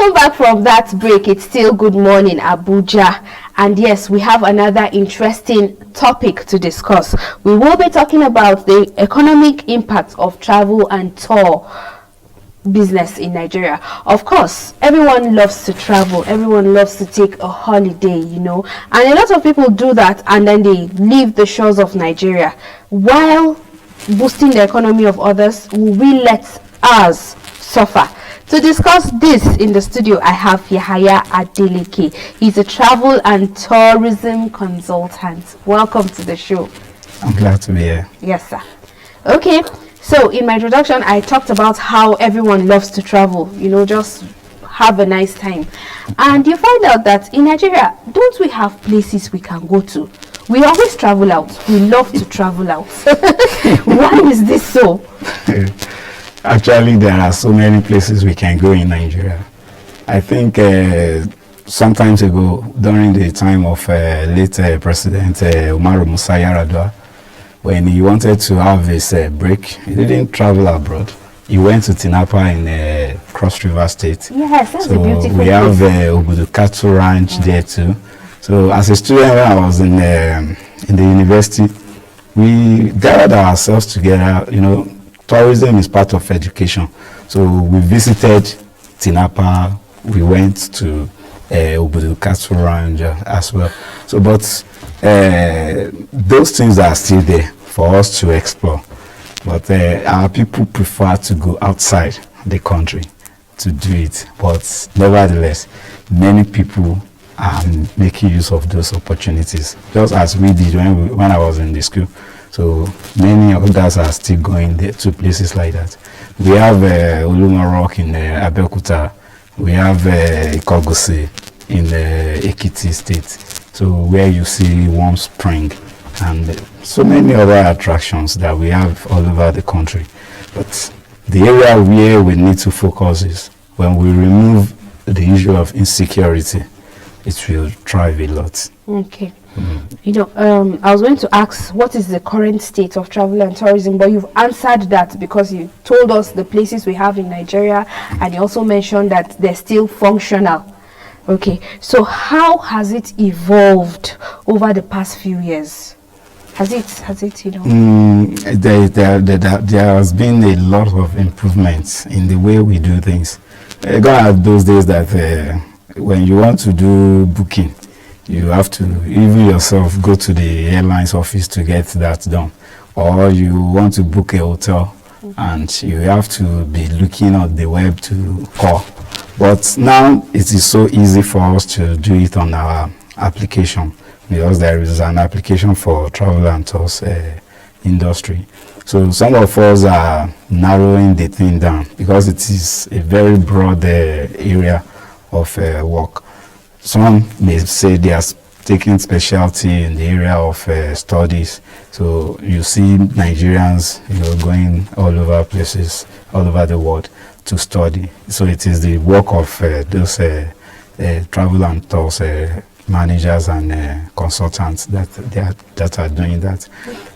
Welcome back from that break. It's still Good Morning Abuja. And yes, we have another interesting topic to discuss. We will be talking about the economic impact of travel and tour business in Nigeria. Of course, everyone loves to travel. Everyone loves to take a holiday, you know. And a lot of people do that and then they leave the shores of Nigeria. While boosting the economy of others, will we let ours suffer? To discuss this in the studio, I have Yahaya Adeleke. He's a travel and tourism consultant. Welcome to the show. I'm glad to be here. Yes, sir. Okay, so in my introduction, I talked about how everyone loves to travel, you know, just have a nice time. And you find out that in Nigeria, don't we have places we can go to? We always travel out. We love to travel out. Why is this so? Actually, there are so many places we can go in Nigeria. I think some time ago, during the time of late President Umaru Musa Yar'Adua, when he wanted to have his break, he didn't travel abroad. He went to Tinapa in Cross River State. Yes, that's a beautiful place. We have Obudu Cattle Ranch there too. So as a student, when I was in the university, we gathered ourselves together, you know. Tourism is part of education. So we visited Tinapa, we went to Obudu Cattle Ranch as well. So, but those things are still there for us to explore. But our people prefer to go outside the country to do it. But nevertheless, many people are making use of those opportunities, just as we did when I was in the school. So many others are still going there to places like that. We have Oluma Rock in Abeokuta. We have Ikogose in Ekiti State. So where you see Warm Spring and so many other attractions that we have all over the country. But the area where we need to focus is when we remove the issue of insecurity, it will thrive a lot. Okay. You know, I was going to ask what is the current state of travel and tourism, but you've answered that because you told us the places we have in Nigeria, and you also mentioned that they're still functional. Okay, so how has it evolved over the past few years? Has it, you know? There has been a lot of improvements in the way we do things. God had those days that when you want to do booking, you have to even yourself go to the airlines office to get that done. Or you want to book a hotel and you have to be looking at the web to call. But now it is so easy for us to do it on our application because there is an application for travel and tours industry. So some of us are narrowing the thing down because it is a very broad area of work. Some may say they are taking specialty in the area of studies. So you see Nigerians, you know, going all over places, all over the world to study. So it is the work of those travel and tours managers and consultants that are doing that.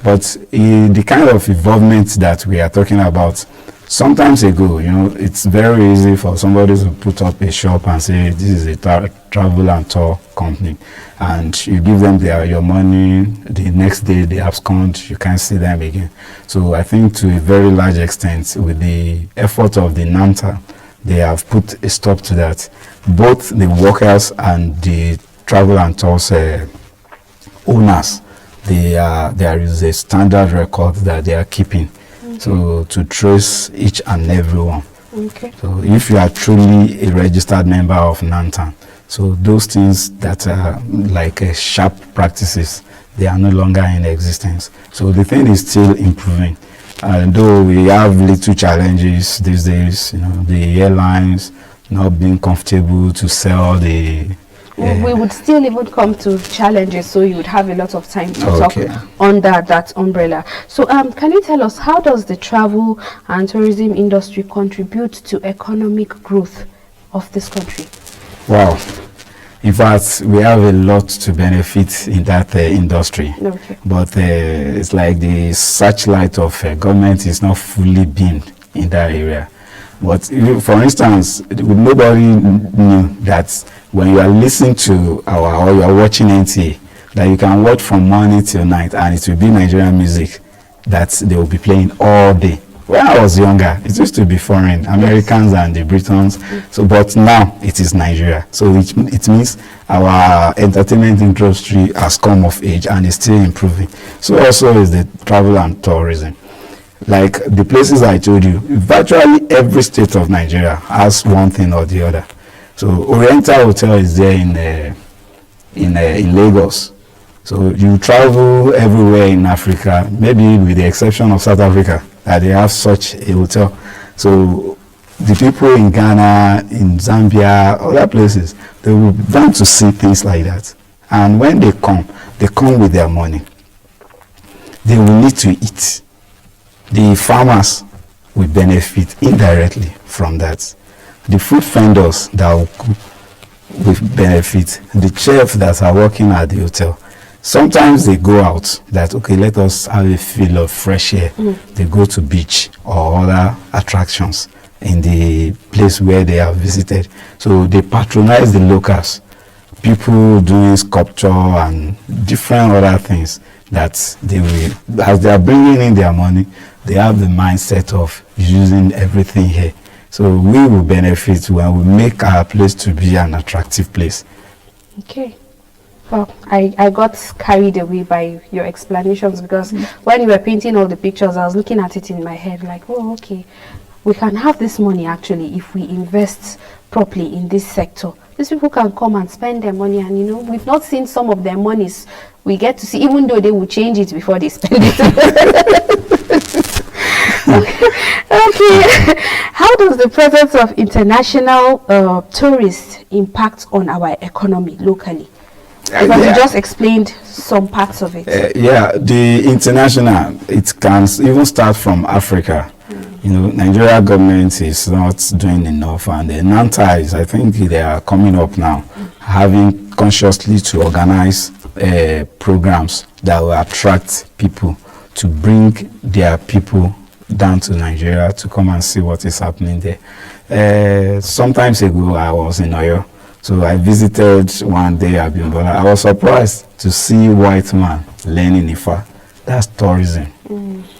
But the kind of involvement that we are talking about, sometimes ago, you know, it's very easy for somebody to put up a shop and say, this is a travel and tour company. And you give them your money, the next day they abscond, you can't see them again. So I think to a very large extent, with the effort of the NAMTA, they have put a stop to that. Both the workers and the travel and tours owners, there is a standard record that they are keeping. So to trace each and every one. Okay. So if you are truly a registered member of NANTAN, so those things that are like sharp practices, they are no longer in existence. So the thing is still improving. Though we have little challenges these days, you know, the airlines not being comfortable to sell the we would still even come to challenges, so you would have a lot of time to talk under that umbrella. So can you tell us, how does the travel and tourism industry contribute to economic growth of this country? Wow. In fact, we have a lot to benefit in that industry. Okay. But it's like the searchlight of government is not fully beamed in that area. But for instance, nobody knew that when you are listening to or you are watching NTA, that you can watch from morning till night and it will be Nigerian music that they will be playing all day. When I was younger, it used to be foreign, Americans and the Britons. So, but now it is Nigeria. So it means our entertainment industry has come of age and is still improving. So also is the travel and tourism. Like the places I told you, virtually every state of Nigeria has one thing or the other. So Oriental Hotel is there in Lagos. So you travel everywhere in Africa, maybe with the exception of South Africa, that they have such a hotel. So the people in Ghana, in Zambia, other places, they will want to see things like that. And when they come with their money. They will need to eat. The farmers will benefit indirectly from that. The food vendors that will benefit. The chefs that are working at the hotel. Sometimes they go out that, okay, let us have a feel of fresh air. They go to beach or other attractions in the place where they have visited. So they patronize the locals. People doing sculpture and different other things that they will, as they are bringing in their money, they have the mindset of using everything here. So we will benefit when we make our place to be an attractive place. Okay. Well, I got carried away by your explanations because when you were painting all the pictures, I was looking at it in my head like, oh, okay, we can have this money actually if we invest properly in this sector. These people can come and spend their money, and you know, we've not seen some of their monies. We get to see, even though they will change it before they spend it. Okay. How does the presence of international tourists impact on our economy locally? Because you just explained some parts of it. Yeah, the international, it can even start from Africa. You know, Nigeria government is not doing enough, and the NANTA, I think they are coming up now, having consciously to organize programs that will attract people to bring their people down to Nigeria to come and see what is happening there. Sometimes ago, I was in Oyo. So I visited one day Abuja. I was surprised to see white man learning Ifa. That's tourism.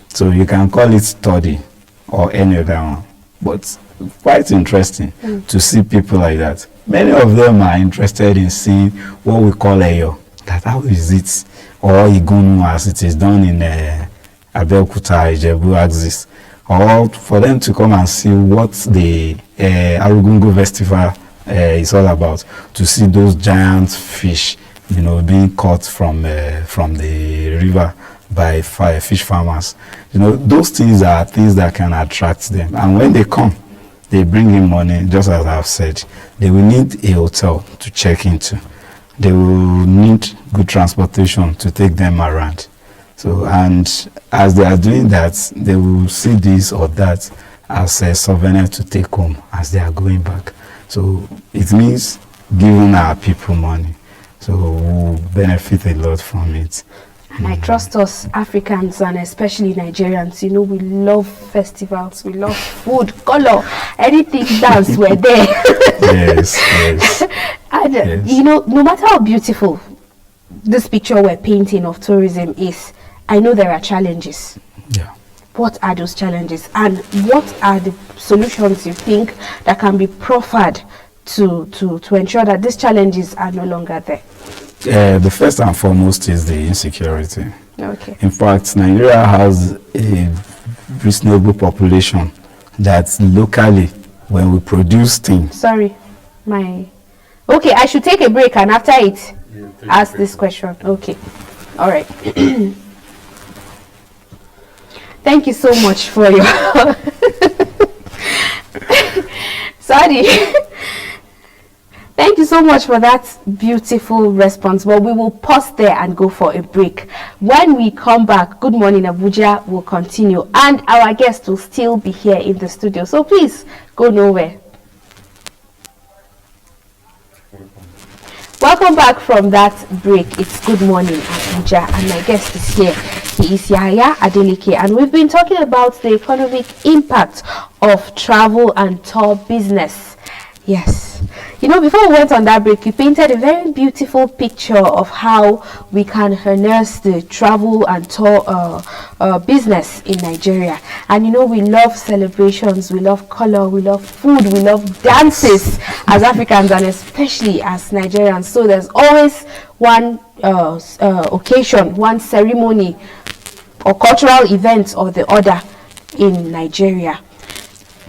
So you can call it study or any other one. But quite interesting to see people like that. Many of them are interested in seeing what we call Eyo. That how is it? Or Igunu as it is done in Abeokuta, Ijebu axis. Or for them to come and see what the Arugungu festival it's all about, to see those giant fish, you know, being caught from the river by fish farmers. You know, those things are things that can attract them. And when they come, they bring in money, just as I've said. They will need a hotel to check into. They will need good transportation to take them around. So, and as they are doing that, they will see this or that as a souvenir to take home as they are going back. So it means giving our people money. So we'll benefit a lot from it. And I trust us Africans, and especially Nigerians, you know, we love festivals, we love food, color, anything dance, we're there. Yes, yes. And yes. you know, no matter how beautiful this picture we're painting of tourism is, I know there are challenges. Yeah. What are those challenges, and what are the solutions you think that can be proffered to ensure that these challenges are no longer there? The first and foremost is the insecurity. Okay. In fact, Nigeria has a reasonable population that locally, when we produce things... Sorry, okay, I should take a break and after it ask this question. Okay, all right. Thank you so much for your sorry. Thank you so much for that beautiful response. But we will pause there and go for a break. When we come back, Good Morning Abuja will continue, and our guests will still be here in the studio. So please go nowhere. Welcome back from that break. It's Good Morning Abuja, and my guest is here. He is Yahya Adeleke, and we've been talking about the economic impact of travel and tour business. Yes. You know, before we went on that break, you painted a very beautiful picture of how we can harness the travel and tour business in Nigeria. And you know, we love celebrations, we love color, we love food, we love dances as Africans and especially as Nigerians. So there's always one occasion, one ceremony or cultural event or the other in Nigeria.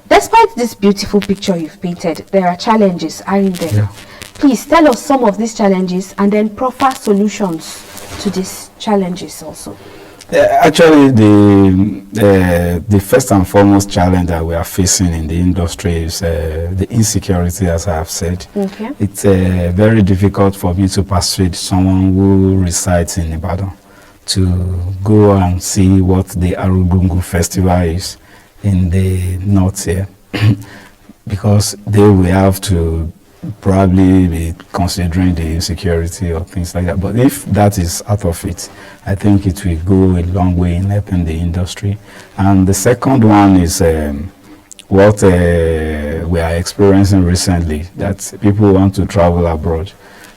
Despite this beautiful picture you've painted, there are challenges, aren't there? Yeah. Please tell us some of these challenges and then proffer solutions to these challenges also. Actually, the first and foremost challenge that we are facing in the industry is the insecurity, as I have said. Okay. It's very difficult for me to persuade someone who resides in Ibadan to go and see what the Arugungu festival is in the north here because they will have to probably be considering the insecurity or things like that. But if that is out of it, I think it will go a long way in helping the industry. And the second one is what we are experiencing recently, that people want to travel abroad.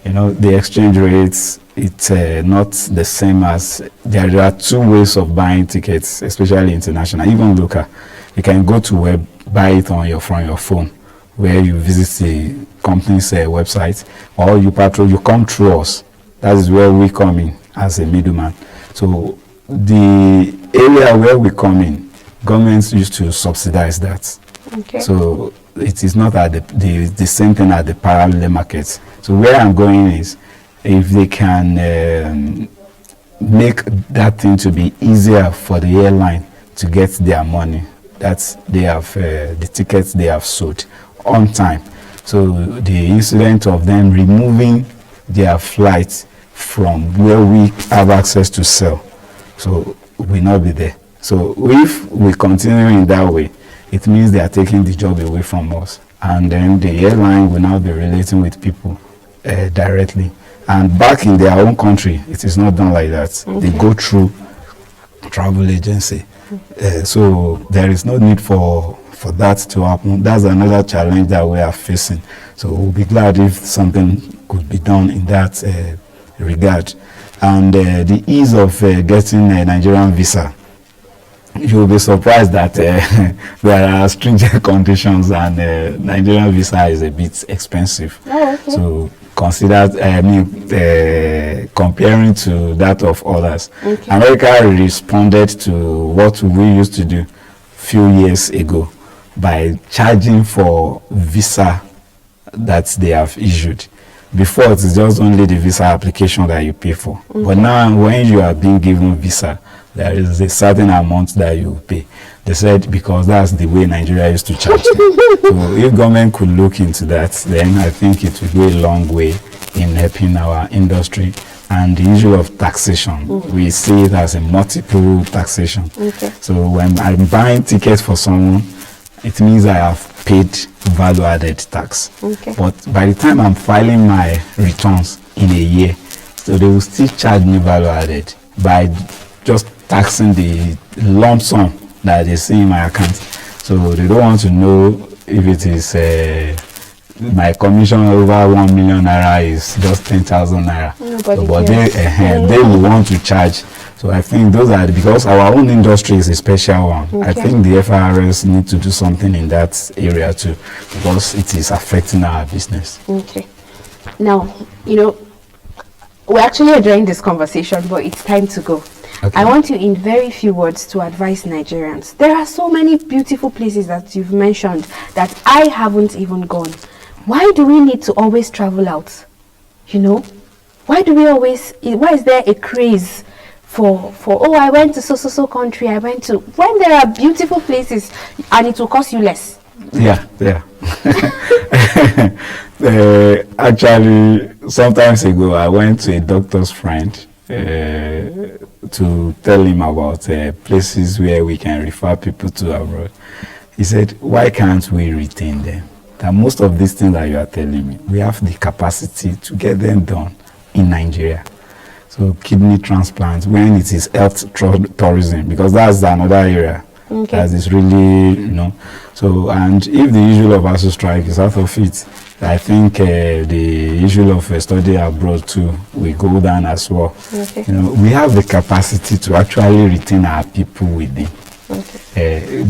You know, the exchange rates, it's not the same as, there are two ways of buying tickets, especially international, even local. You can go to web, buy it on from your phone, where you visit the company's website, or you come through us. That is where we come in as a middleman. So the area where we come in, governments used to subsidize that. Okay. So it is not at the same thing at the parallel markets. So where I'm going is, if they can make that thing to be easier for the airline to get their money, that they have the tickets they have sold on time. So the incident of them removing their flights from where we have access to sell, so will not be there. So if we continue in that way, it means they are taking the job away from us, and then the airline will now be relating with people directly. And back in their own country, it is not done like that. Okay. They go through travel agency. So there is no need for that to happen. That's another challenge that we are facing. So we'll be glad if something could be done in that regard. And the ease of getting a Nigerian visa, you will be surprised that there are stringent conditions, and Nigerian visa is a bit expensive. Oh, okay. So consider, comparing to that of others. Okay. America responded to what we used to do a few years ago by charging for visa that they have issued. Before, it is just only the visa application that you pay for. Mm-hmm. But now, when you are being given visa, there is a certain amount that you pay. They said because that's the way Nigeria used to charge them. So if government could look into that, then I think it would go a long way in helping our industry. And the issue of taxation, we see it as a multiple taxation. Okay. So when I'm buying tickets for someone, it means I have paid value-added tax. Okay. But by the time I'm filing my returns in a year, so they will still charge me value-added by just taxing the lump sum that they see in my account. So they don't want to know if it is my commission over 1 million naira is just 10,000 naira. So, but they will want to charge. So I think those are, because our own industry is a special one. Okay. I think the FRS need to do something in that area too, because it is affecting our business. Okay. Now, you know, we're actually enjoying this conversation, but it's time to go. Okay. I want you in very few words to advise Nigerians. There are so many beautiful places that you've mentioned that I haven't even gone. Why do we need to always travel out? You know, why is there a craze for oh, I went to so country, I went to, when there are beautiful places and it will cost you less? Yeah. Actually, sometimes ago I went to a doctor's friend to tell him about places where we can refer people to abroad. He said, why can't we retain them? That most of these things that you are telling me, we have the capacity to get them done in Nigeria. So kidney transplants, when it is health tourism, because that's another area that is really, So, and if the issue of ASU strike is out of it, I think the issue of study abroad too will go down as well. We have the capacity to actually retain our people within.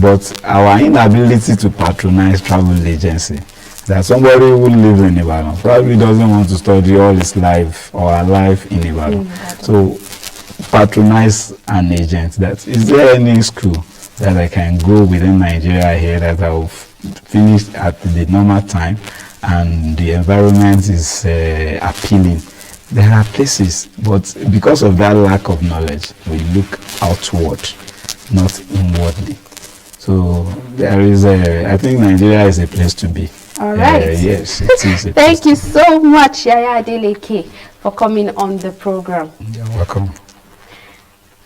But our inability to patronize travel agency, that somebody who lives in Ibadan probably doesn't want to study all his life or her life in Ibadan. So patronize an agent. That is there any school that I can go within Nigeria here that I will finish at the normal time and the environment is appealing? There are places, but because of that lack of knowledge, we look outward, not inwardly. So there is I think Nigeria is a place to be. All right. Yes, it is. Thank you so much, Yaya Adeleke, for coming on the program. You're welcome.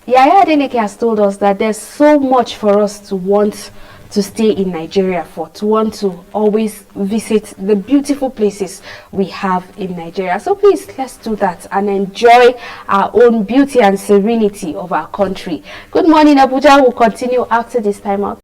Yaya Adeleke has told us that there's so much for us to want to stay in Nigeria for, to want to always visit the beautiful places we have in Nigeria. So please, let's do that and enjoy our own beauty and serenity of our country. Good morning, Abuja. We'll continue after this time out.